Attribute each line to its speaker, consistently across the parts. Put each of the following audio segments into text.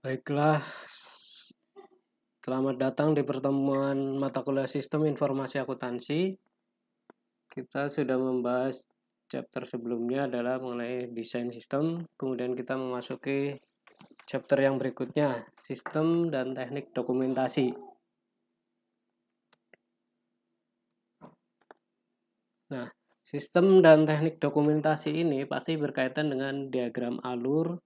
Speaker 1: Baiklah, selamat datang di pertemuan mata kuliah Sistem Informasi Akuntansi. Kita sudah membahas chapter sebelumnya adalah mengenai desain sistem, kemudian kita memasuki chapter yang berikutnya, sistem dan teknik dokumentasi. Nah, sistem dan teknik dokumentasi ini pasti berkaitan dengan diagram alur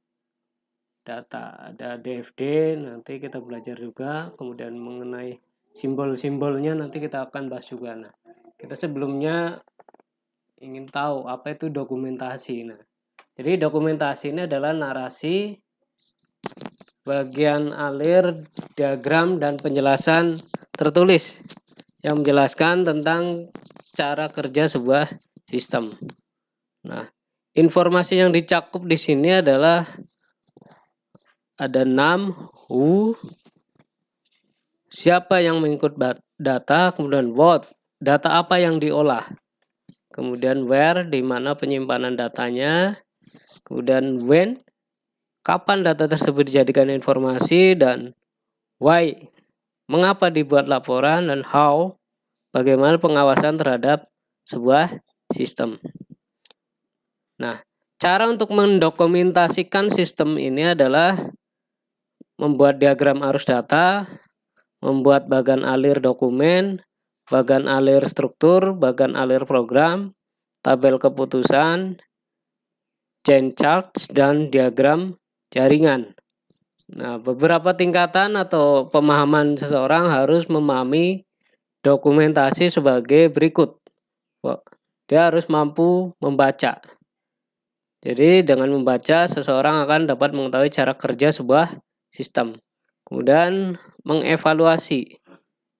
Speaker 1: data. Ada DFD, nanti kita belajar juga, kemudian mengenai simbol-simbolnya nanti kita akan bahas juga. Nah, kita sebelumnya ingin tahu apa itu dokumentasi. Nah, jadi dokumentasi ini adalah narasi, bagian alir, diagram, dan penjelasan tertulis yang menjelaskan tentang cara kerja sebuah sistem. Nah, informasi yang dicakup di sini adalah ada name, who, siapa yang mengikut data, kemudian what, data apa yang diolah, kemudian where, di mana penyimpanan datanya, kemudian when, kapan data tersebut dijadikan informasi, dan why, mengapa dibuat laporan, dan how, bagaimana pengawasan terhadap sebuah sistem. Nah, cara untuk mendokumentasikan sistem ini adalah membuat diagram arus data, membuat bagan alir dokumen, bagan alir struktur, bagan alir program, tabel keputusan, chain charts, dan diagram jaringan. Nah, beberapa tingkatan atau pemahaman seseorang harus memahami dokumentasi sebagai berikut. Dia harus mampu membaca. Jadi dengan membaca, seseorang akan dapat mengetahui cara kerja sebuah sistem. Kemudian mengevaluasi.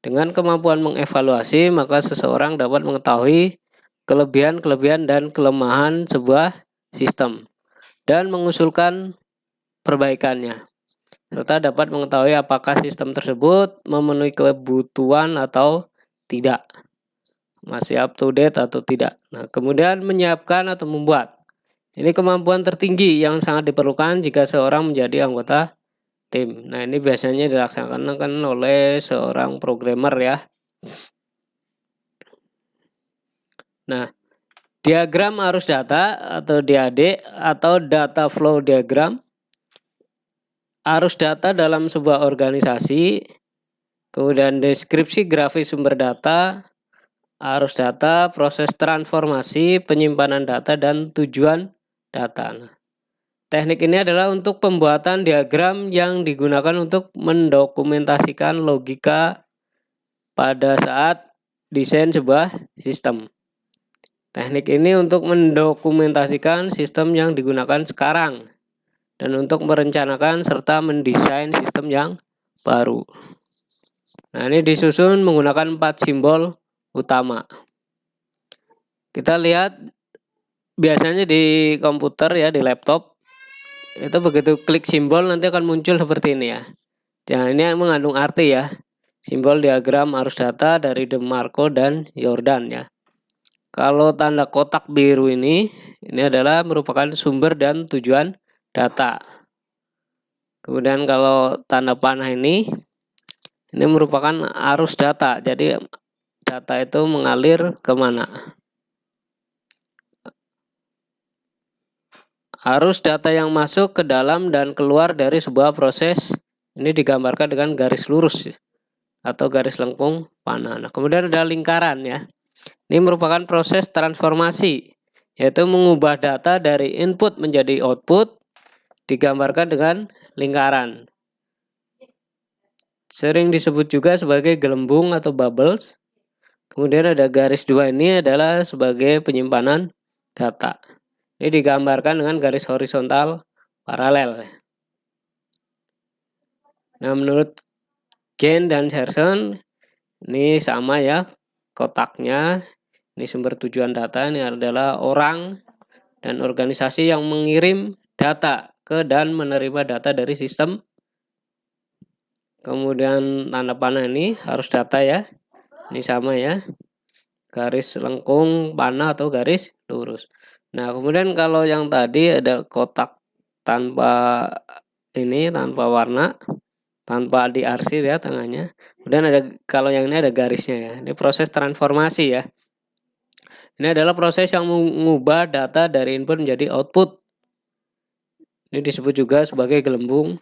Speaker 1: Dengan kemampuan mengevaluasi, maka seseorang dapat mengetahui kelebihan-kelebihan dan kelemahan sebuah sistem dan mengusulkan perbaikannya, serta dapat mengetahui apakah sistem tersebut memenuhi kebutuhan atau tidak, masih up to date atau tidak. Nah, kemudian menyiapkan atau membuat. Ini kemampuan tertinggi yang sangat diperlukan jika seorang menjadi anggota tim. Nah, ini biasanya dilaksanakan oleh seorang programmer ya. Nah, diagram arus data atau DAD atau data flow diagram. Arus data dalam sebuah organisasi. Kemudian deskripsi grafis sumber data, arus data, proses transformasi, penyimpanan data, dan tujuan data. Nah, teknik ini adalah untuk pembuatan diagram yang digunakan untuk mendokumentasikan logika pada saat desain sebuah sistem. Teknik ini untuk mendokumentasikan sistem yang digunakan sekarang dan untuk merencanakan serta mendesain sistem yang baru. Nah, ini disusun menggunakan 4 simbol utama. Kita lihat biasanya di komputer ya, di laptop, itu begitu klik simbol nanti akan muncul seperti ini ya. Nah, ini mengandung arti ya. Simbol diagram arus data dari DeMarco dan Jordan ya. Kalau tanda kotak biru ini adalah merupakan sumber dan tujuan data. Kemudian kalau tanda panah ini merupakan arus data. Jadi data itu mengalir kemana. Arus data yang masuk ke dalam dan keluar dari sebuah proses ini digambarkan dengan garis lurus atau garis lengkung panah. Nah, kemudian ada lingkaran ya. Ini merupakan proses transformasi, yaitu mengubah data dari input menjadi output, digambarkan dengan lingkaran. Sering disebut juga sebagai gelembung atau bubbles. Kemudian ada garis 2 ini adalah sebagai penyimpanan data. Ini digambarkan dengan garis horizontal paralel. Nah, menurut Gain dan Sherson ini sama ya kotaknya. Ini sumber tujuan data, ini adalah orang dan organisasi yang mengirim data ke dan menerima data dari sistem. Kemudian tanda panah ini harus data ya. Ini sama ya. Garis lengkung panah atau garis lurus. Nah, kemudian kalau yang tadi ada kotak tanpa ini tanpa warna, tanpa diarsir ya tengahnya. Kemudian ada, kalau yang ini ada garisnya ya. Ini proses transformasi ya. Ini adalah proses yang mengubah data dari input menjadi output. Ini disebut juga sebagai gelembung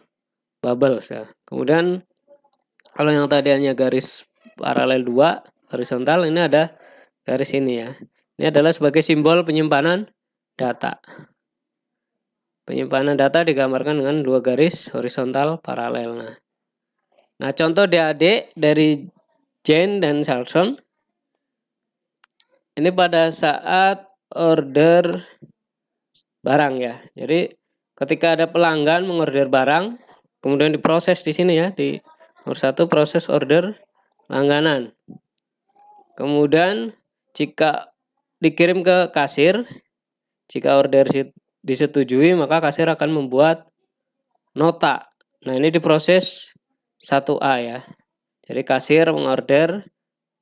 Speaker 1: bubbles ya. Kemudian kalau yang tadi hanya garis paralel 2 horizontal, ini ada garis ini ya. Ini adalah sebagai simbol penyimpanan data. Penyimpanan data digambarkan dengan 2 garis horizontal paralel. Nah, contoh DAD dari Jane dan Charlson. Ini pada saat order barang ya. Jadi ketika ada pelanggan mengorder barang, kemudian diproses di sini ya, di nomor 1 proses order langganan. Kemudian jika dikirim ke kasir, jika order disetujui, maka kasir akan membuat nota. Nah, ini diproses 1A ya. Jadi kasir mengorder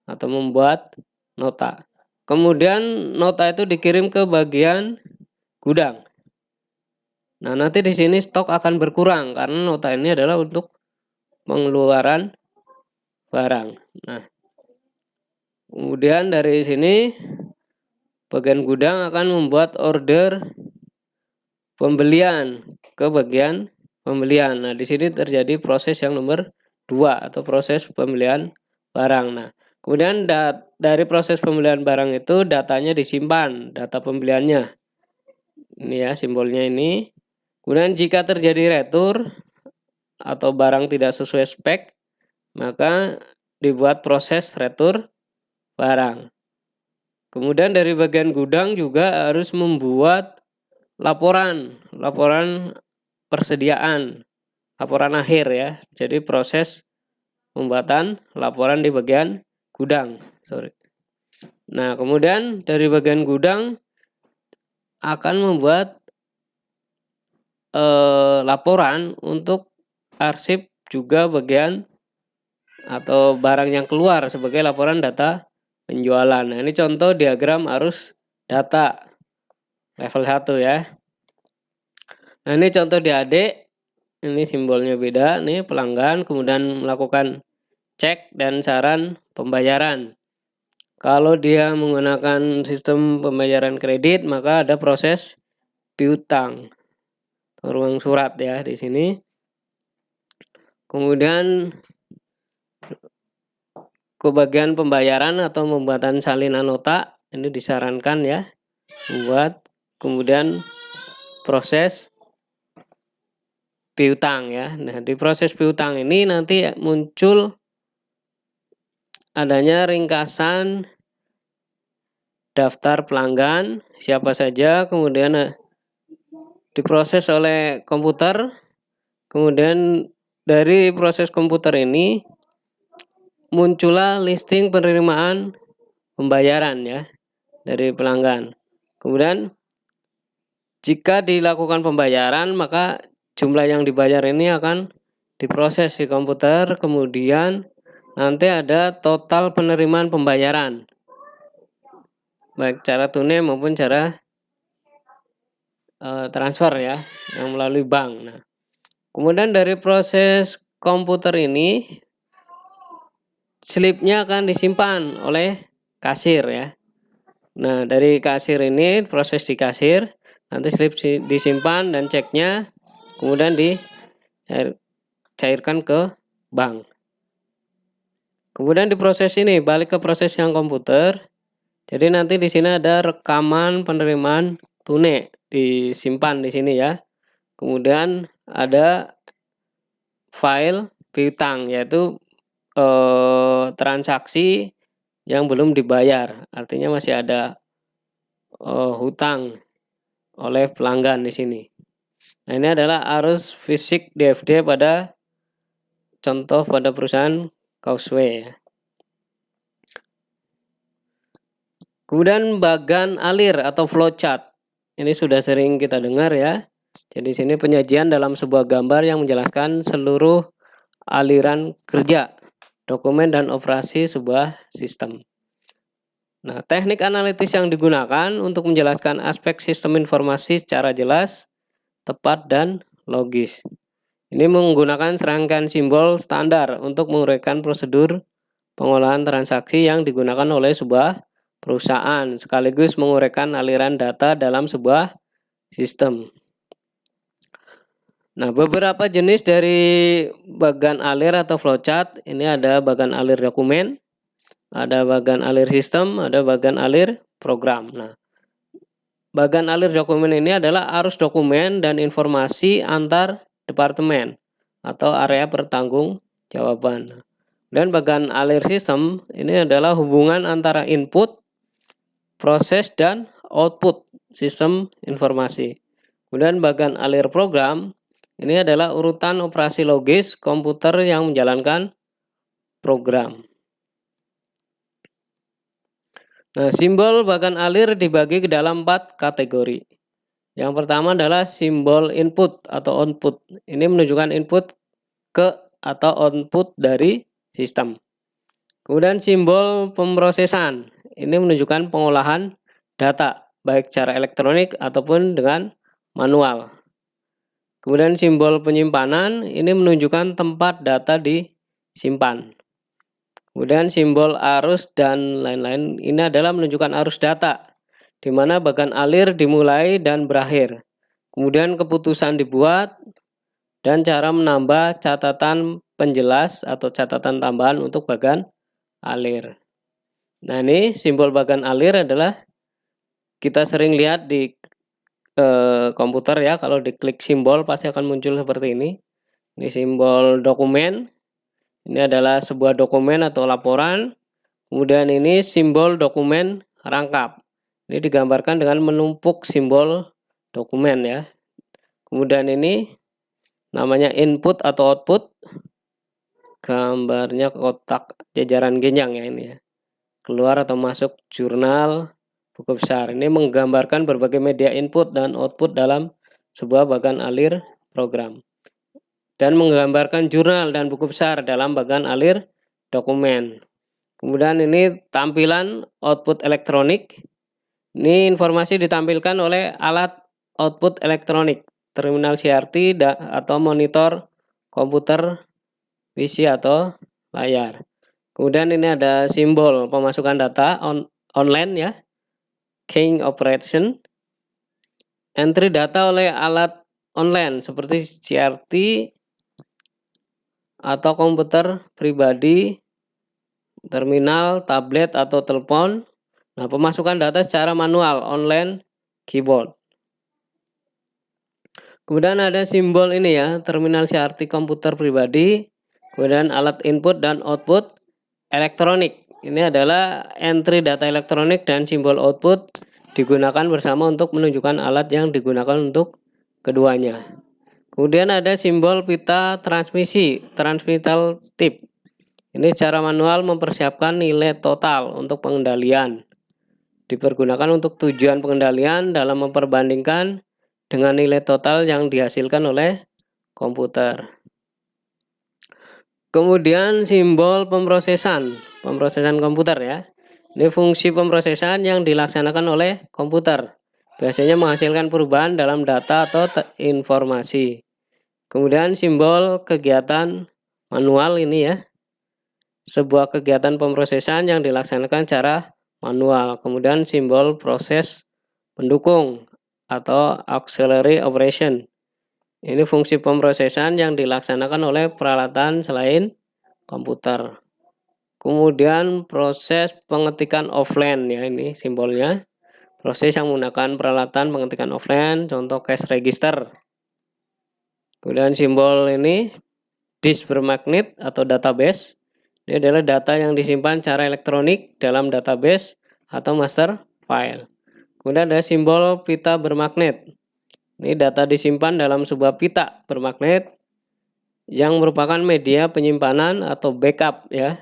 Speaker 1: atau membuat nota. Kemudian nota itu dikirim ke bagian gudang. Nah, nanti di sini stok akan berkurang karena nota ini adalah untuk pengeluaran barang. Nah, kemudian dari sini bagian gudang akan membuat order pembelian ke bagian pembelian. Nah, di sini terjadi proses yang nomor 2 atau proses pembelian barang. Nah, kemudian dari proses pembelian barang itu datanya disimpan, data pembeliannya. Ini ya simbolnya ini. Kemudian jika terjadi retur atau barang tidak sesuai spek, maka dibuat proses retur barang. Kemudian dari bagian gudang juga harus membuat laporan persediaan, laporan akhir ya. Jadi proses pembuatan laporan di bagian gudang. Nah, kemudian dari bagian gudang akan membuat laporan untuk arsip juga bagian atau barang yang keluar sebagai laporan data penjualan. Nah, ini contoh diagram arus data level 1 ya. Nah, ini contoh DAD. Ini simbolnya beda nih, pelanggan kemudian melakukan cek dan saran pembayaran. Kalau dia menggunakan sistem pembayaran kredit, maka ada proses piutang, ruang surat ya di sini. Kemudian ke bagian pembayaran atau pembuatan salinan nota, ini disarankan ya buat. Kemudian proses piutang ya. Nah, di proses piutang ini nanti muncul adanya ringkasan daftar pelanggan siapa saja, kemudian diproses oleh komputer. Kemudian dari proses komputer ini muncullah listing penerimaan pembayaran ya dari pelanggan. Kemudian jika dilakukan pembayaran, maka jumlah yang dibayar ini akan diproses di komputer. Kemudian nanti ada total penerimaan pembayaran, baik cara tunai maupun cara transfer ya, yang melalui bank. Nah, kemudian dari proses komputer ini slipnya akan disimpan oleh kasir ya. Nah, dari kasir ini proses di kasir, nanti slip disimpan dan ceknya kemudian dicairkan ke bank. Kemudian diproses ini balik ke proses yang komputer. Jadi nanti di sini ada rekaman penerimaan tunai disimpan di sini ya. Kemudian ada file piutang, yaitu transaksi yang belum dibayar, artinya masih ada hutang oleh pelanggan di sini. Nah, ini adalah arus fisik DFD pada contoh pada perusahaan Causeway ya. Kemudian bagan alir atau flowchart. Ini sudah sering kita dengar ya. Jadi sini penyajian dalam sebuah gambar yang menjelaskan seluruh aliran kerja, dokumen dan operasi sebuah sistem. Nah, teknik analitis yang digunakan untuk menjelaskan aspek sistem informasi secara jelas, tepat dan logis. Ini menggunakan serangkaian simbol standar untuk menguraikan prosedur pengolahan transaksi yang digunakan oleh sebuah perusahaan, sekaligus menguraikan aliran data dalam sebuah sistem. Nah, beberapa jenis dari bagan alir atau flowchart, ini ada bagan alir dokumen, ada bagan alir sistem, ada bagan alir program. Nah, bagan alir dokumen ini adalah arus dokumen dan informasi antar departemen atau area pertanggungjawaban. Dan bagan alir sistem ini adalah hubungan antara input, proses, dan output sistem informasi. Kemudian bagan alir program ini adalah urutan operasi logis komputer yang menjalankan program. Nah, simbol bagan alir dibagi ke dalam 4 kategori. Yang pertama adalah simbol input atau output. Ini menunjukkan input ke atau output dari sistem. Kemudian simbol pemrosesan. Ini menunjukkan pengolahan data, baik secara elektronik ataupun dengan manual. Kemudian simbol penyimpanan, ini menunjukkan tempat data disimpan. Kemudian simbol arus dan lain-lain, ini adalah menunjukkan arus data, di mana bagan alir dimulai dan berakhir. Kemudian keputusan dibuat dan cara menambah catatan penjelas atau catatan tambahan untuk bagan alir. Nah, ini simbol bagan alir adalah kita sering lihat di komputer ya, kalau diklik simbol pasti akan muncul seperti ini. Ini simbol dokumen. Ini adalah sebuah dokumen atau laporan. Kemudian ini simbol dokumen rangkap. Ini digambarkan dengan menumpuk simbol dokumen ya. Kemudian ini namanya input atau output. Gambarnya kotak jajaran genjang ya ini ya. Keluar atau masuk jurnal buku besar. Ini menggambarkan berbagai media input dan output dalam sebuah bagan alir program. Dan menggambarkan jurnal dan buku besar dalam bagan alir dokumen. Kemudian ini tampilan output elektronik. Ini informasi ditampilkan oleh alat output elektronik, terminal CRT atau monitor komputer, PC atau layar. Kemudian ini ada simbol pemasukan data online ya. Keying operation. Entry data oleh alat online seperti CRT atau komputer pribadi, terminal, tablet atau telepon. Nah, pemasukan data secara manual online keyboard. Kemudian ada simbol ini ya, terminal CRT komputer pribadi, kemudian alat input dan output elektronik. Ini adalah entry data elektronik dan simbol output digunakan bersama untuk menunjukkan alat yang digunakan untuk keduanya. Kemudian ada simbol pita transmisi, transmittal tip. Ini secara manual mempersiapkan nilai total untuk pengendalian. Dipergunakan untuk tujuan pengendalian dalam memperbandingkan dengan nilai total yang dihasilkan oleh komputer. Kemudian simbol pemrosesan komputer ya. Ini fungsi pemrosesan yang dilaksanakan oleh komputer. Biasanya menghasilkan perubahan dalam data atau informasi. Kemudian simbol kegiatan manual ini ya. Sebuah kegiatan pemrosesan yang dilaksanakan secara manual. Kemudian simbol proses pendukung atau auxiliary operation. Ini fungsi pemrosesan yang dilaksanakan oleh peralatan selain komputer. Kemudian proses pengetikan offline ya, ini simbolnya. Proses yang menggunakan peralatan pengetikan offline, contoh cash register. Kemudian simbol ini disk bermagnet atau database. Ini adalah data yang disimpan secara elektronik dalam database atau master file. Kemudian ada simbol pita bermagnet. Ini data disimpan dalam sebuah pita bermagnet yang merupakan media penyimpanan atau backup ya.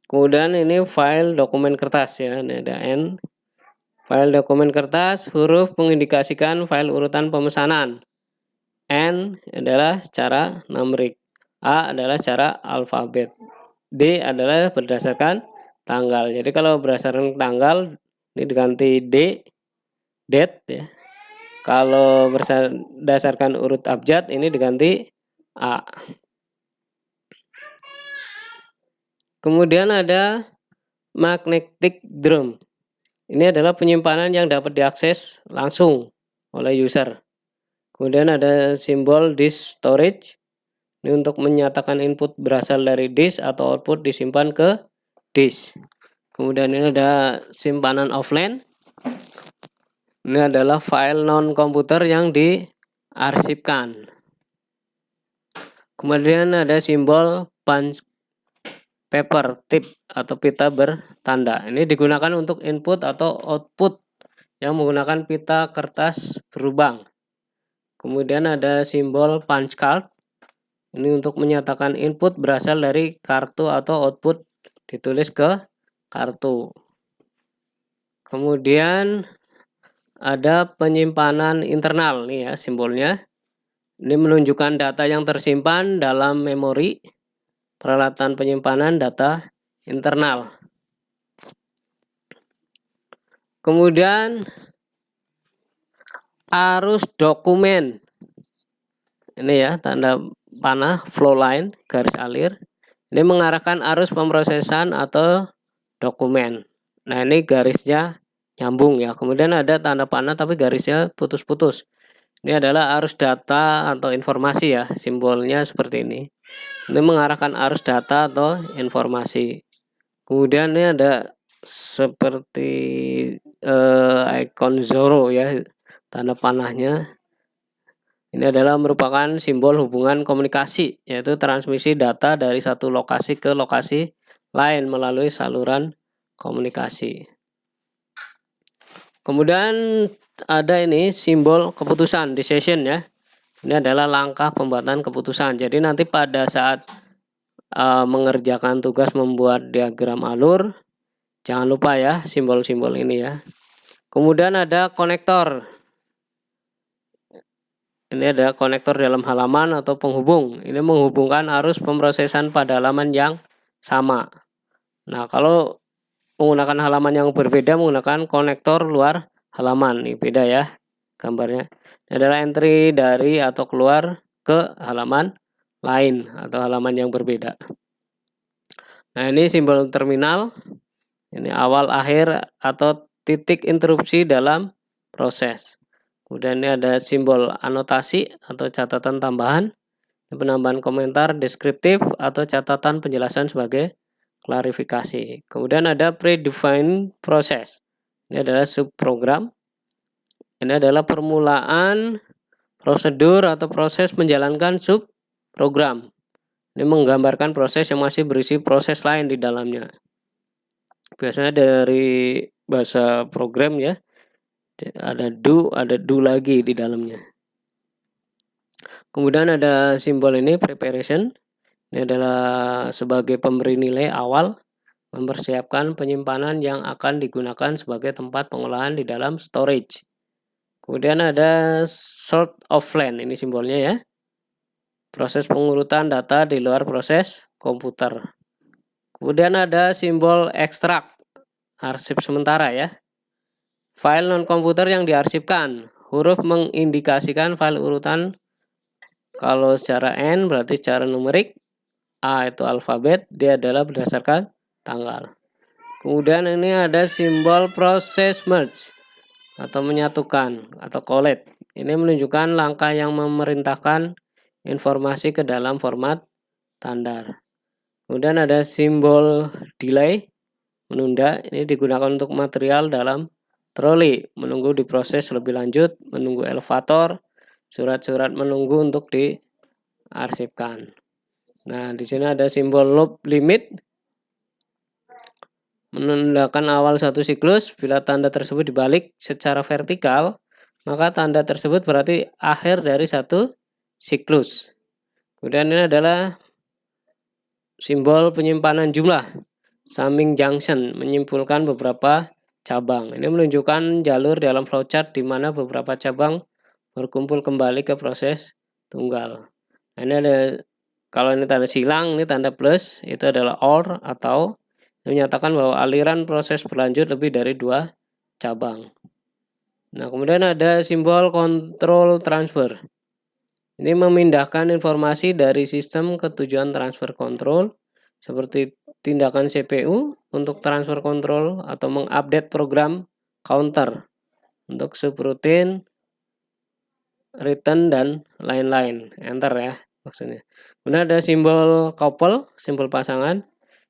Speaker 1: Kemudian ini file dokumen kertas ya, ini ada N. File dokumen kertas, huruf mengindikasikan file urutan pemesanan. N adalah secara numerik. A adalah secara alfabet. D adalah berdasarkan tanggal. Jadi kalau berdasarkan tanggal ini diganti D, date ya. Kalau berdasarkan urut abjad ini diganti A. Kemudian ada magnetic drum. Ini adalah penyimpanan yang dapat diakses langsung oleh user. Kemudian ada simbol disk storage. Ini untuk menyatakan input berasal dari disk atau output disimpan ke disk. Kemudian ini ada simpanan offline. Ini adalah file non komputer yang diarsipkan. Kemudian ada simbol punch paper tip atau pita bertanda. Ini digunakan untuk input atau output yang menggunakan pita kertas berlubang. Kemudian ada simbol punch card. Ini untuk menyatakan input berasal dari kartu atau output ditulis ke kartu. Kemudian ada penyimpanan internal nih ya simbolnya. Ini menunjukkan data yang tersimpan dalam memori peralatan penyimpanan data internal. Kemudian arus dokumen. Ini ya tanda panah flow line garis alir. Ini mengarahkan arus pemrosesan atau dokumen. Nah, ini garisnya nyambung ya. Kemudian ada tanda panah tapi garisnya putus-putus. Ini adalah arus data atau informasi ya. Simbolnya seperti ini. Ini mengarahkan arus data atau informasi. Kemudian ini ada seperti icon Zoro ya, tanda panahnya. Ini adalah merupakan simbol hubungan komunikasi, yaitu transmisi data dari satu lokasi ke lokasi lain melalui saluran komunikasi. Kemudian ada ini simbol keputusan decision ya. Ini adalah langkah pembuatan keputusan. Jadi nanti pada saat mengerjakan tugas membuat diagram alur, jangan lupa ya simbol-simbol ini ya. Kemudian ada konektor. Ini ada konektor dalam halaman atau penghubung. Ini menghubungkan arus pemrosesan pada halaman yang sama. Nah, kalau menggunakan halaman yang berbeda menggunakan konektor luar halaman. Ini beda ya gambarnya. Ini adalah entry dari atau keluar ke halaman lain atau halaman yang berbeda. Nah, ini simbol terminal. Ini awal akhir atau titik interupsi dalam proses. Kemudian ini ada simbol anotasi atau catatan tambahan. Ini penambahan komentar deskriptif atau catatan penjelasan sebagai klarifikasi. Kemudian ada predefined process. Ini adalah subprogram. Ini adalah permulaan prosedur atau proses menjalankan subprogram. Ini menggambarkan proses yang masih berisi proses lain di dalamnya. Biasanya dari bahasa program ya. Ada do lagi di dalamnya. Kemudian ada simbol ini preparation. Ini adalah sebagai pemberi nilai awal, mempersiapkan penyimpanan yang akan digunakan sebagai tempat pengolahan di dalam storage. Kemudian ada sort offline, ini simbolnya ya. Proses pengurutan data di luar proses komputer. Kemudian ada simbol ekstrak, arsip sementara ya. File non komputer yang diarsipkan. Huruf mengindikasikan file urutan. Kalau secara N berarti secara numerik. A itu alfabet, D adalah berdasarkan tanggal. Kemudian ini ada simbol proses merge atau menyatukan atau collate. Ini menunjukkan langkah yang memerintahkan informasi ke dalam format standar. Kemudian ada simbol delay, menunda. Ini digunakan untuk material dalam troli, menunggu diproses lebih lanjut, menunggu elevator, surat-surat menunggu untuk diarsipkan. Nah, di sini ada simbol loop limit, menandakan awal satu siklus. Bila tanda tersebut dibalik secara vertikal, maka tanda tersebut berarti akhir dari satu siklus. Kemudian ini adalah simbol penyimpanan jumlah, summing junction, menyimpulkan beberapa cabang. Ini menunjukkan jalur dalam flowchart di mana beberapa cabang berkumpul kembali ke proses tunggal. Nah, ini ada, kalau ini tanda silang, ini tanda plus, itu adalah OR atau menyatakan bahwa aliran proses berlanjut lebih dari 2 cabang. Nah, kemudian ada simbol control transfer. Ini memindahkan informasi dari sistem ke tujuan transfer control, seperti tindakan CPU untuk transfer control atau mengupdate program counter untuk subroutine, return, dan lain-lain. Enter ya maksudnya. Kemudian ada simbol couple, simbol pasangan.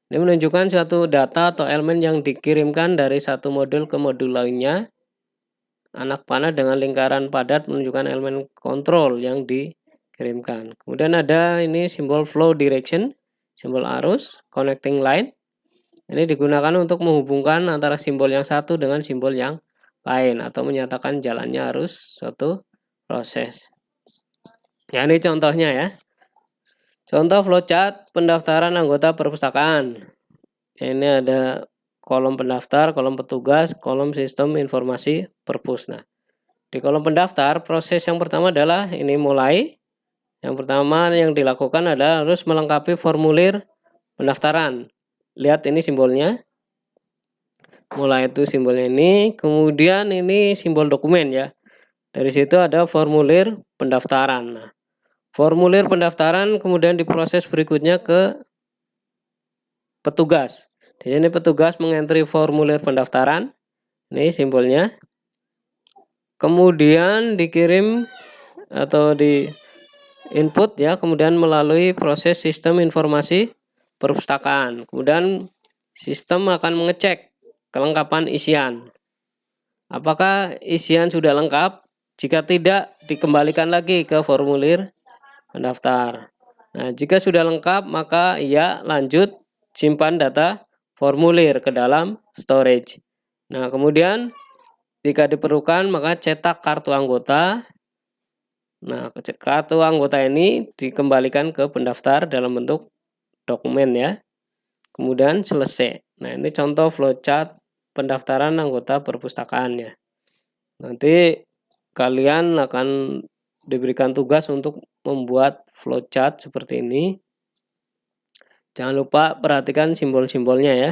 Speaker 1: Ini menunjukkan suatu data atau elemen yang dikirimkan dari satu modul ke modul lainnya. Anak panah dengan lingkaran padat menunjukkan elemen kontrol yang dikirimkan. Kemudian ada ini simbol flow direction, simbol arus, connecting line. Ini digunakan untuk menghubungkan antara simbol yang satu dengan simbol yang lain atau menyatakan jalannya arus suatu proses. Ya, ini contohnya ya. Contoh flowchart pendaftaran anggota perpustakaan. Ini ada kolom pendaftar, kolom petugas, kolom sistem informasi perpus. Nah, di kolom pendaftar, proses yang pertama adalah ini mulai. Yang pertama yang dilakukan adalah harus melengkapi formulir pendaftaran. Lihat ini simbolnya. Mulai itu simbolnya ini, kemudian ini simbol dokumen ya. Dari situ ada formulir pendaftaran. Nah, formulir pendaftaran kemudian diproses berikutnya ke petugas. Di sini petugas mengentri formulir pendaftaran. Ini simbolnya. Kemudian dikirim atau di input ya, kemudian melalui proses sistem informasi perpustakaan. Kemudian sistem akan mengecek kelengkapan isian. Apakah isian sudah lengkap? Jika tidak, dikembalikan lagi ke formulir pendaftar. Nah, jika sudah lengkap, maka ia lanjut simpan data formulir ke dalam storage. Nah, kemudian jika diperlukan, maka cetak kartu anggota. Nah, kartu anggota ini dikembalikan ke pendaftar dalam bentuk dokumen ya. Kemudian selesai. Nah, ini contoh flowchart pendaftaran anggota perpustakaan ya. Nanti kalian akan diberikan tugas untuk membuat flowchart seperti ini. Jangan lupa perhatikan simbol-simbolnya ya.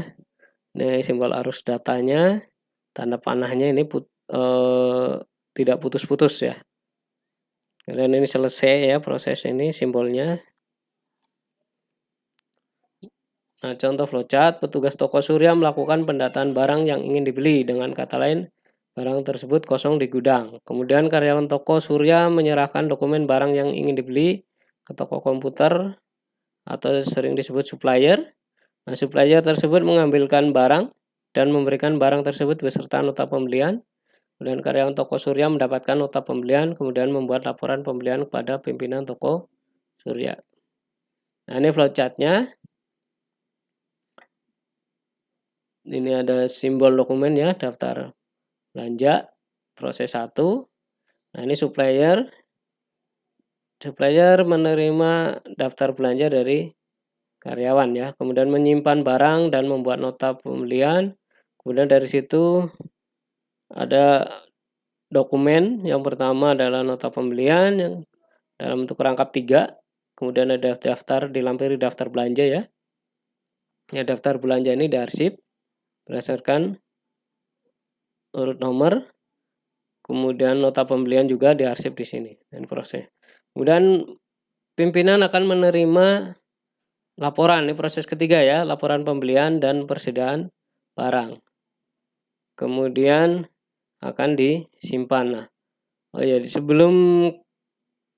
Speaker 1: Ini simbol arus datanya, tanda panahnya ini tidak putus-putus ya. Kemudian ini selesai ya proses ini simbolnya. Nah, contoh flowchart, petugas toko surya melakukan pendataan barang yang ingin dibeli. Dengan kata lain, barang tersebut kosong di gudang. Kemudian karyawan toko surya menyerahkan dokumen barang yang ingin dibeli ke toko komputer atau sering disebut supplier. Nah, supplier tersebut mengambilkan barang dan memberikan barang tersebut beserta nota pembelian. Kemudian karyawan toko surya mendapatkan nota pembelian, kemudian membuat laporan pembelian kepada pimpinan toko surya. Nah, ini flowchartnya. Ini ada simbol dokumen ya, daftar belanja, proses 1. Nah, ini supplier. Supplier menerima daftar belanja dari karyawan ya, kemudian menyimpan barang dan membuat nota pembelian. Kemudian dari situ ada dokumen. Yang pertama adalah nota pembelian yang dalam bentuk rangkap 3. Kemudian ada daftar, dilampiri daftar belanja ya. Ya, daftar belanja ini diarsip berdasarkan urut nomor. Kemudian nota pembelian juga diarsip di sini dan proses. Kemudian pimpinan akan menerima laporan, ini proses ketiga ya, laporan pembelian dan persediaan barang. Kemudian akan disimpan. Nah, oh ya, sebelum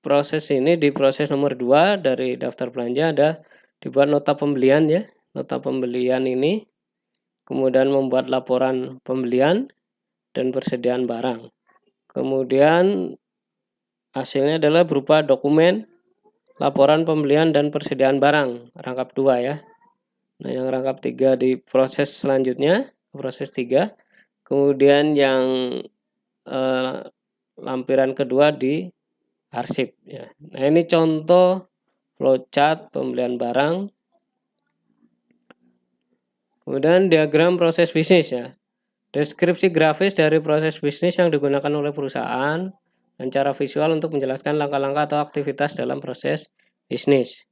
Speaker 1: proses ini di proses nomor 2 dari daftar belanja ada dibuat nota pembelian ya. Nota pembelian ini kemudian membuat laporan pembelian dan persediaan barang. Kemudian hasilnya adalah berupa dokumen laporan pembelian dan persediaan barang rangkap 2 ya. Nah, yang rangkap 3 di proses selanjutnya, proses 3. Kemudian yang lampiran kedua di arsip ya. Nah, ini contoh flowchart pembelian barang. Kemudian diagram proses bisnis ya. Deskripsi grafis dari proses bisnis yang digunakan oleh perusahaan dan cara visual untuk menjelaskan langkah-langkah atau aktivitas dalam proses bisnis.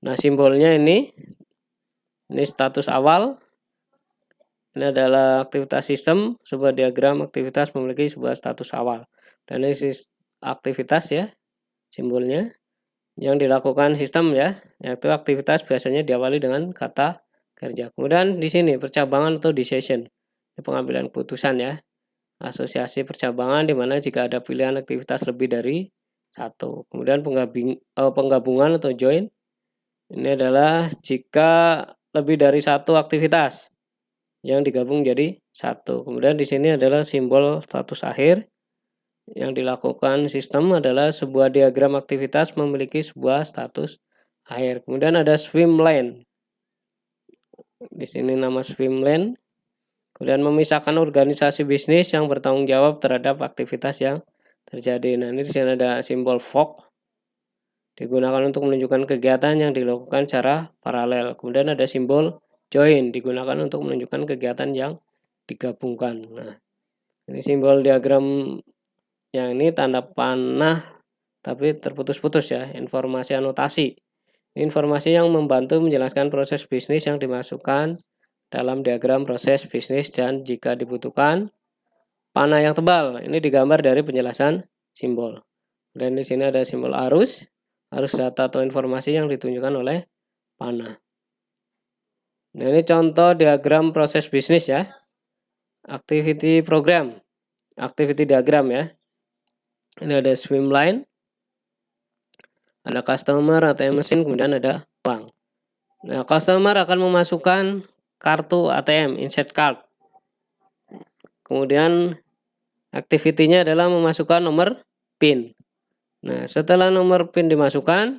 Speaker 1: Nah, simbolnya ini status awal. Ini adalah aktivitas sistem, sebuah diagram aktivitas memiliki sebuah status awal. Dan ini aktivitas ya, simbolnya yang dilakukan sistem ya, yaitu aktivitas biasanya diawali dengan kata kerja. Kemudian di sini percabangan atau decision, ini pengambilan keputusan ya. Asosiasi percabangan di mana jika ada pilihan aktivitas lebih dari satu. Kemudian penggabungan atau join, ini adalah jika lebih dari satu aktivitas yang digabung jadi satu. Kemudian di sini adalah simbol status akhir. Yang dilakukan sistem adalah sebuah diagram aktivitas memiliki sebuah status akhir. Kemudian ada swim lane. Di sini nama swim lane. Kemudian memisahkan organisasi bisnis yang bertanggung jawab terhadap aktivitas yang terjadi. Nah, ini di sini ada simbol fork. Digunakan untuk menunjukkan kegiatan yang dilakukan secara paralel. Kemudian ada simbol join, digunakan untuk menunjukkan kegiatan yang digabungkan. Nah, ini simbol diagram yang ini tanda panah tapi terputus-putus ya, informasi anotasi. Informasi yang membantu menjelaskan proses bisnis yang dimasukkan dalam diagram proses bisnis dan jika dibutuhkan panah yang tebal. Ini digambar dari penjelasan simbol. Dan di sini ada simbol arus data atau informasi yang ditunjukkan oleh panah. Nah, ini contoh diagram proses bisnis ya. Activity program, activity diagram ya. Ini ada swim line, ada customer, ATM mesin, kemudian ada bank. Nah, customer akan memasukkan kartu ATM, insert card. Kemudian activity-nya adalah memasukkan nomor PIN. Nah, setelah nomor PIN dimasukkan,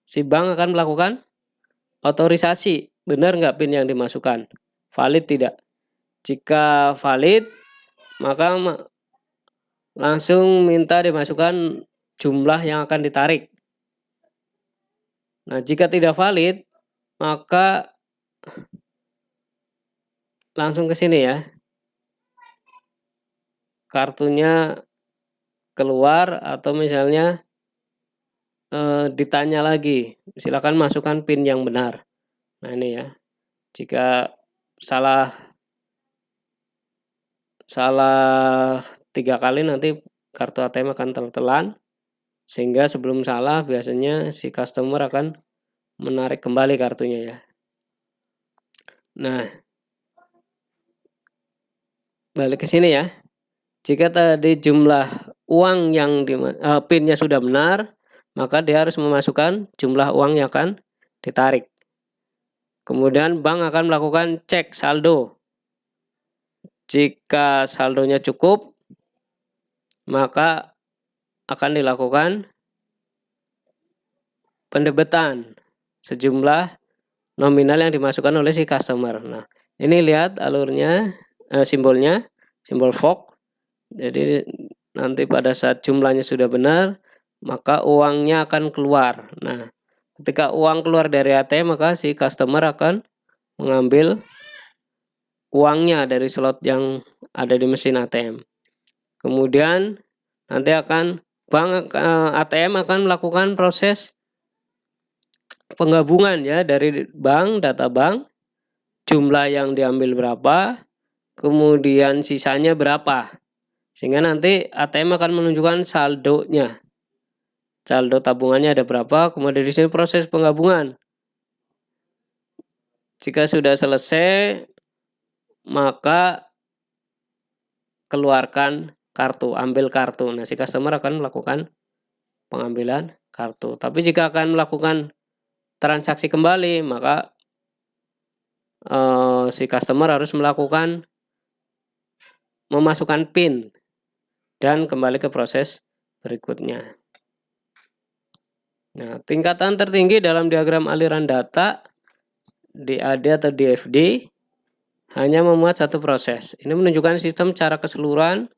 Speaker 1: si bank akan melakukan otorisasi. Benar nggak PIN yang dimasukkan? Valid tidak? Jika valid, maka langsung minta dimasukkan jumlah yang akan ditarik. Nah, jika tidak valid, maka langsung ke sini ya. Kartunya keluar atau misalnya ditanya lagi, silakan masukkan PIN yang benar. Nah, ini ya. Jika salah 3 kali nanti kartu ATM akan tertelan, sehingga sebelum salah biasanya si customer akan menarik kembali kartunya ya. Nah, balik ke sini ya. Jika tadi jumlah uang yang PIN-nya sudah benar, maka dia harus memasukkan jumlah uang yang akan ditarik. Kemudian bank akan melakukan cek saldo. Jika saldonya cukup, maka akan dilakukan pendebetan sejumlah nominal yang dimasukkan oleh si customer. Nah, ini lihat alurnya, simbolnya, simbol fork. Jadi nanti pada saat jumlahnya sudah benar, maka uangnya akan keluar. Nah, ketika uang keluar dari ATM, maka si customer akan mengambil uangnya dari slot yang ada di mesin ATM. Kemudian nanti bank ATM akan melakukan proses penggabungan ya dari bank, data bank, jumlah yang diambil berapa, kemudian sisanya berapa. Sehingga nanti ATM akan menunjukkan saldonya. Saldo tabungannya ada berapa, kemudian di sini proses penggabungan. Jika sudah selesai, maka keluarkan kartu, ambil kartu. Nah, si customer akan melakukan pengambilan kartu. Tapi jika akan melakukan transaksi kembali, maka si customer harus memasukkan PIN dan kembali ke proses berikutnya. Nah, tingkatan tertinggi dalam diagram aliran data DAD atau DFD hanya memuat satu proses. Ini menunjukkan sistem cara keseluruhan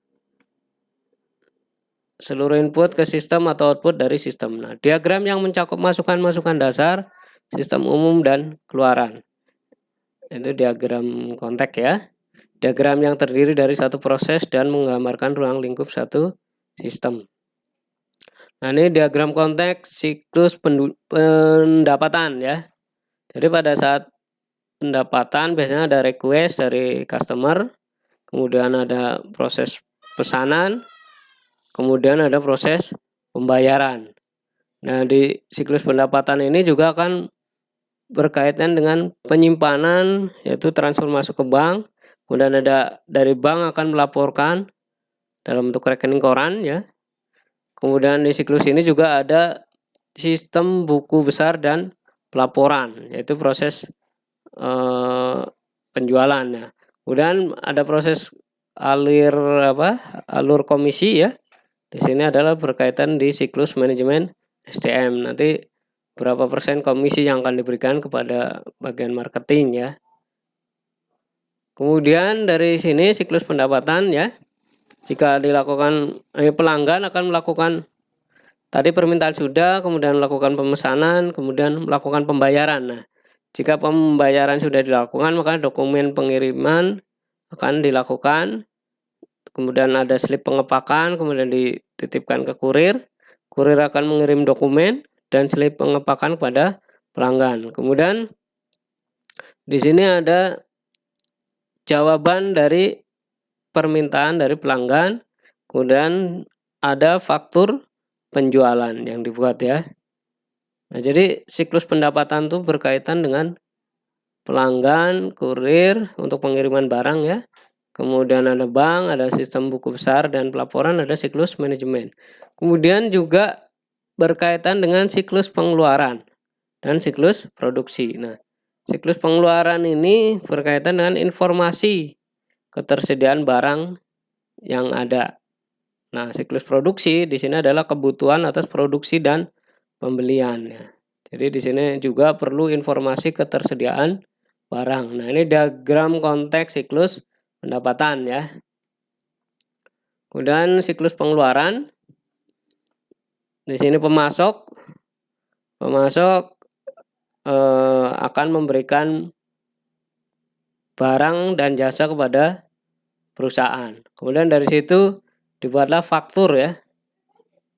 Speaker 1: seluruh input ke sistem atau output dari sistem. Nah, diagram yang mencakup masukan-masukan dasar, sistem umum dan keluaran. Itu diagram konteks ya. Diagram yang terdiri dari satu proses dan menggambarkan ruang lingkup satu sistem. Nah, ini diagram konteks siklus pendapatan ya. Jadi pada saat pendapatan biasanya ada request dari customer, kemudian ada proses pesanan, kemudian ada proses pembayaran. Nah, di siklus pendapatan ini juga akan berkaitan dengan penyimpanan, yaitu transfer masuk ke bank, kemudian ada dari bank akan melaporkan dalam bentuk rekening koran ya. Kemudian di siklus ini juga ada sistem buku besar dan pelaporan, yaitu proses penjualan ya. Kemudian ada proses alur komisi ya. Di sini adalah berkaitan di siklus manajemen SDM. Nanti berapa persen komisi yang akan diberikan kepada bagian marketing ya. Kemudian dari sini siklus pendapatan ya. Jika dilakukan pelanggan akan melakukan tadi permintaan sudah, kemudian melakukan pemesanan, kemudian melakukan pembayaran. Nah, jika pembayaran sudah dilakukan, maka dokumen pengiriman akan dilakukan. Kemudian ada slip pengepakan, kemudian dititipkan ke kurir. Kurir akan mengirim dokumen dan slip pengepakan kepada pelanggan. Kemudian di sini ada jawaban dari permintaan dari pelanggan. Kemudian ada faktur penjualan yang dibuat ya. Nah, jadi siklus pendapatan itu berkaitan dengan pelanggan, kurir untuk pengiriman barang ya. Kemudian ada bank, ada sistem buku besar dan pelaporan, ada siklus manajemen. Kemudian juga berkaitan dengan siklus pengeluaran dan siklus produksi. Nah, siklus pengeluaran ini berkaitan dengan informasi ketersediaan barang yang ada. Nah, siklus produksi di sini adalah kebutuhan atas produksi dan pembelian ya. Jadi di sini juga perlu informasi ketersediaan barang. Nah, ini diagram konteks siklus pendapatan ya. Kemudian siklus pengeluaran. Di sini pemasok akan memberikan barang dan jasa kepada perusahaan. Kemudian dari situ dibuatlah faktur ya.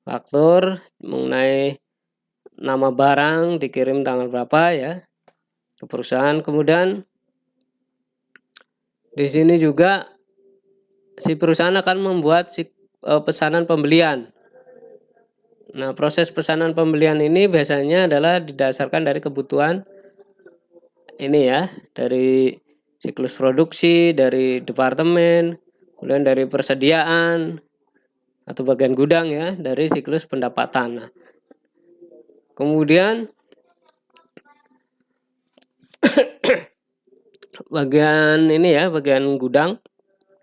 Speaker 1: Faktur mengenai nama barang dikirim tanggal berapa ya ke perusahaan. Kemudian di sini juga si perusahaan akan membuat pesanan pembelian. Nah, proses pesanan pembelian ini biasanya adalah didasarkan dari kebutuhan ini ya, dari siklus produksi, dari departemen, kemudian dari persediaan atau bagian gudang ya, dari siklus pendapatan. Nah, kemudian bagian ini ya, bagian gudang,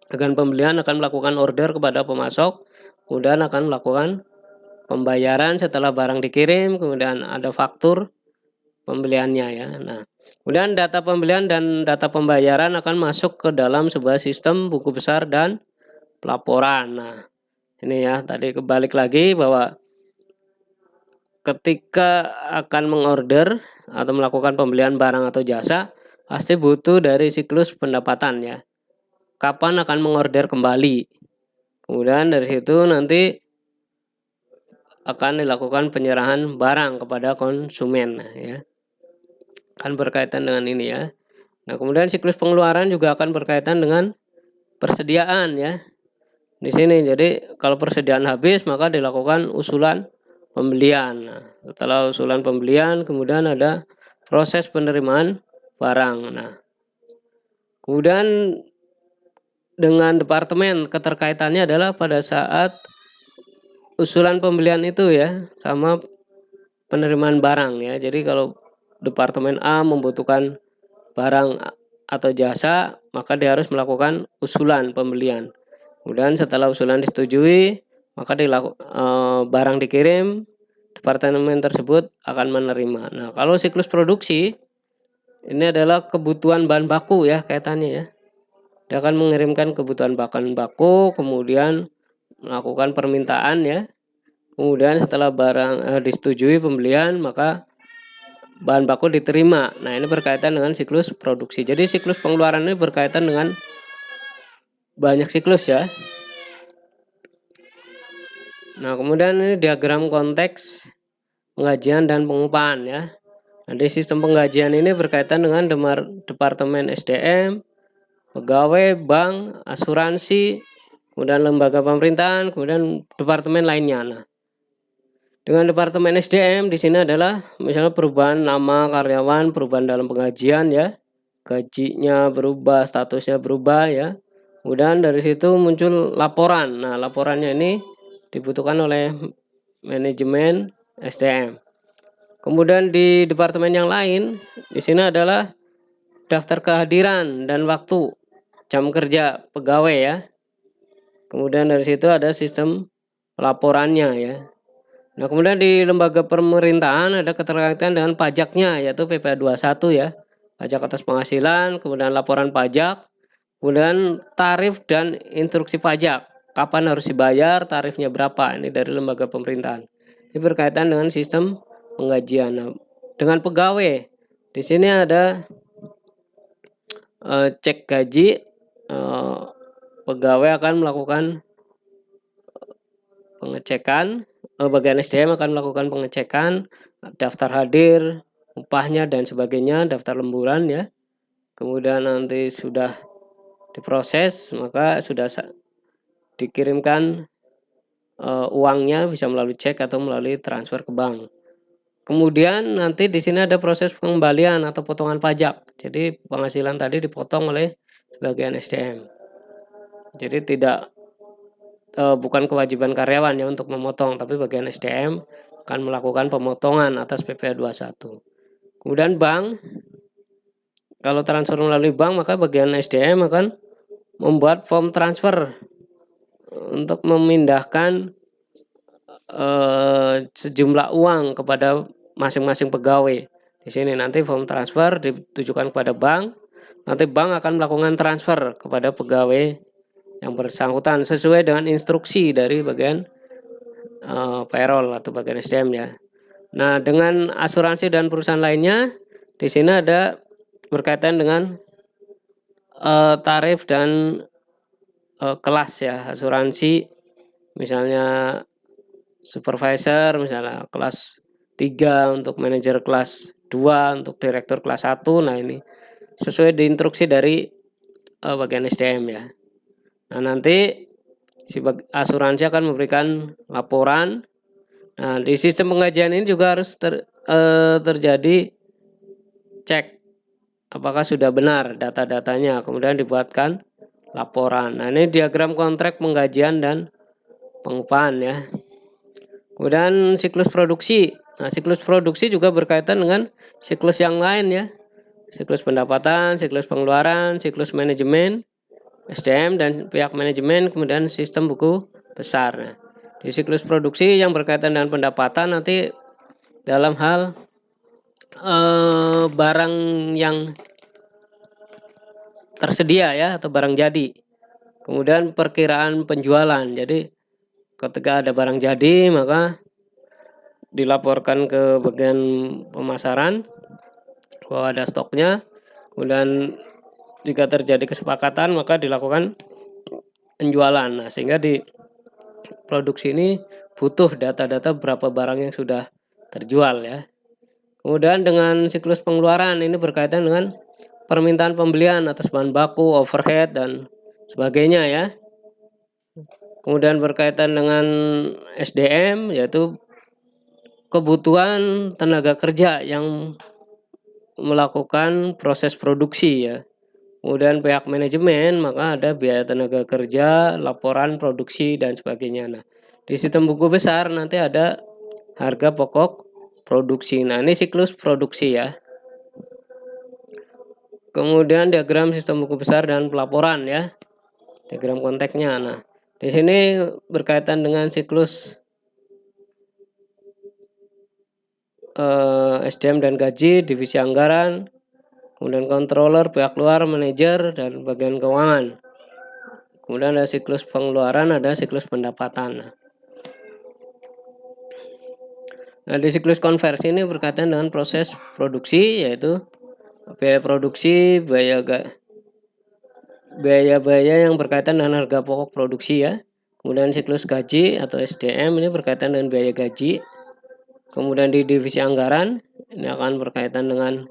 Speaker 1: bagian pembelian akan melakukan order kepada pemasok, kemudian akan melakukan pembayaran setelah barang dikirim, kemudian ada faktur pembeliannya ya. Nah, kemudian data pembelian dan data pembayaran akan masuk ke dalam sebuah sistem buku besar dan pelaporan. Nah, ini ya, tadi kebalik lagi bahwa ketika akan mengorder atau melakukan pembelian barang atau jasa, pasti butuh dari siklus pendapatan ya. Kapan akan mengorder kembali? Kemudian dari situ nanti akan dilakukan penyerahan barang kepada konsumen ya. Kan berkaitan dengan ini ya. Nah, kemudian siklus pengeluaran juga akan berkaitan dengan persediaan ya. Di sini jadi kalau persediaan habis maka dilakukan usulan pembelian. Nah, setelah usulan pembelian kemudian ada proses penerimaan barang. Nah, kemudian dengan departemen keterkaitannya adalah pada saat usulan pembelian itu ya sama penerimaan barang ya. Jadi kalau departemen A membutuhkan barang atau jasa, maka dia harus melakukan usulan pembelian. Kemudian setelah usulan disetujui, maka barang dikirim, departemen tersebut akan menerima. Nah, kalau siklus produksi ini adalah kebutuhan bahan baku ya kaitannya ya. Dia akan mengirimkan kebutuhan bahan baku, kemudian melakukan permintaan ya. Kemudian setelah barang disetujui pembelian, maka bahan baku diterima. Nah, ini berkaitan dengan siklus produksi. Jadi siklus pengeluaran ini berkaitan dengan banyak siklus ya. Nah, kemudian ini diagram konteks pengajian dan pengupahan ya. Nah, di sistem penggajian ini berkaitan dengan Departemen SDM, pegawai, bank, asuransi, kemudian lembaga pemerintahan, kemudian departemen lainnya. Nah, dengan Departemen SDM di sini adalah misalnya perubahan nama karyawan, perubahan dalam penggajian ya, gajinya berubah, statusnya berubah ya. Kemudian dari situ muncul laporan. Nah, laporannya ini dibutuhkan oleh manajemen SDM. Kemudian di departemen yang lain, di sini adalah daftar kehadiran dan waktu jam kerja pegawai ya. Kemudian dari situ ada sistem laporannya ya. Nah, kemudian di lembaga pemerintahan ada keterkaitan dengan pajaknya yaitu PPh 21 ya. Pajak atas penghasilan, kemudian laporan pajak, kemudian tarif dan instruksi pajak. Kapan harus dibayar, tarifnya berapa. Ini dari lembaga pemerintahan. Ini berkaitan dengan sistem penggajian. Nah, dengan pegawai, di sini ada cek gaji. Pegawai akan melakukan pengecekan. Bagian SDM akan melakukan pengecekan daftar hadir, upahnya dan sebagainya, daftar lemburan ya. Kemudian nanti sudah diproses, maka sudah dikirimkan uangnya bisa melalui cek atau melalui transfer ke bank. Kemudian nanti di sini ada proses pengembalian atau potongan pajak. Jadi penghasilan tadi dipotong oleh bagian SDM. Jadi bukan kewajiban karyawan ya untuk memotong, tapi bagian SDM akan melakukan pemotongan atas PPh 21. Kemudian bank, kalau transfer melalui bank maka bagian SDM akan membuat form transfer untuk memindahkan sejumlah uang kepada masing-masing pegawai. Di sini nanti form transfer ditujukan kepada bank, nanti bank akan melakukan transfer kepada pegawai yang bersangkutan sesuai dengan instruksi dari bagian payroll atau bagian SDM ya. Nah, dengan asuransi dan perusahaan lainnya di sini ada berkaitan dengan tarif dan kelas ya. Asuransi misalnya supervisor misalnya kelas 3 untuk manajer kelas 2 untuk direktur kelas 1. Nah, ini sesuai diinstruksi dari bagian SDM ya. Nah, nanti si asuransi akan memberikan laporan. Nah, di sistem penggajian ini juga harus terjadi cek apakah sudah benar data-datanya, kemudian dibuatkan laporan. Nah, ini diagram kontrak penggajian dan pengupahan ya. Kemudian siklus produksi. Nah, siklus produksi juga berkaitan dengan siklus yang lain ya. Siklus pendapatan, siklus pengeluaran, siklus manajemen SDM dan pihak manajemen, kemudian sistem buku besar. Nah, di siklus produksi yang berkaitan dengan pendapatan nanti dalam hal barang yang tersedia ya atau barang jadi. Kemudian perkiraan penjualan. Jadi ketika ada barang jadi maka dilaporkan ke bagian pemasaran bahwa ada stoknya. Kemudian jika terjadi kesepakatan maka dilakukan penjualan. Nah, sehingga di produksi ini butuh data-data berapa barang yang sudah terjual ya. Kemudian dengan siklus pengeluaran ini berkaitan dengan permintaan pembelian atas bahan baku, overhead dan sebagainya ya. Kemudian berkaitan dengan SDM yaitu kebutuhan tenaga kerja yang melakukan proses produksi ya. Kemudian pihak manajemen maka ada biaya tenaga kerja, laporan produksi dan sebagainya. Nah, di sistem buku besar nanti ada harga pokok produksi. Nah, ini siklus produksi ya. Kemudian diagram sistem buku besar dan pelaporan ya. Diagram konteksnya. Nah, di sini berkaitan dengan siklus SDM dan gaji, divisi anggaran, kemudian controller, pihak luar, manajer, dan bagian keuangan. Kemudian ada siklus pengeluaran, ada siklus pendapatan. Nah, di siklus konversi ini berkaitan dengan proses produksi, yaitu biaya produksi, biaya yang berkaitan dengan harga pokok produksi ya. Kemudian siklus gaji atau SDM ini berkaitan dengan biaya gaji. Kemudian di divisi anggaran Ini akan berkaitan dengan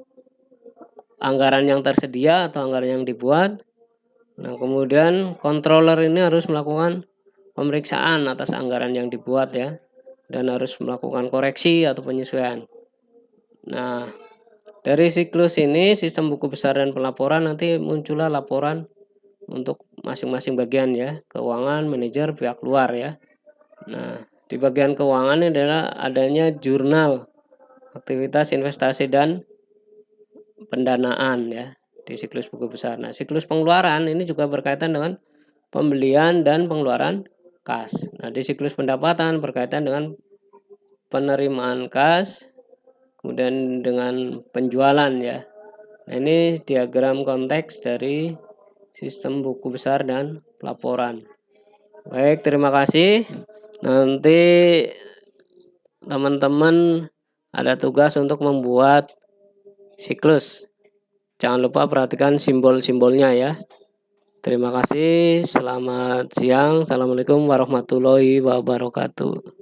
Speaker 1: anggaran yang tersedia atau anggaran yang dibuat. Nah, kemudian controller ini harus melakukan pemeriksaan atas anggaran yang dibuat ya, dan harus melakukan koreksi atau penyesuaian. Nah, dari siklus ini, sistem buku besar dan pelaporan, nanti muncullah laporan untuk masing-masing bagian ya, keuangan, manajer, pihak luar ya. Nah, di bagian keuangan ini adalah adanya jurnal aktivitas investasi dan pendanaan ya di siklus buku besar. Nah, siklus pengeluaran ini juga berkaitan dengan pembelian dan pengeluaran kas. Nah, di siklus pendapatan berkaitan dengan penerimaan kas, kemudian dengan penjualan ya. Nah, ini diagram konteks dari sistem buku besar dan pelaporan. Baik, terima kasih. Nanti teman-teman ada tugas untuk membuat siklus. Jangan lupa perhatikan simbol-simbolnya ya. Terima kasih. Selamat siang. Assalamualaikum warahmatullahi wabarakatuh.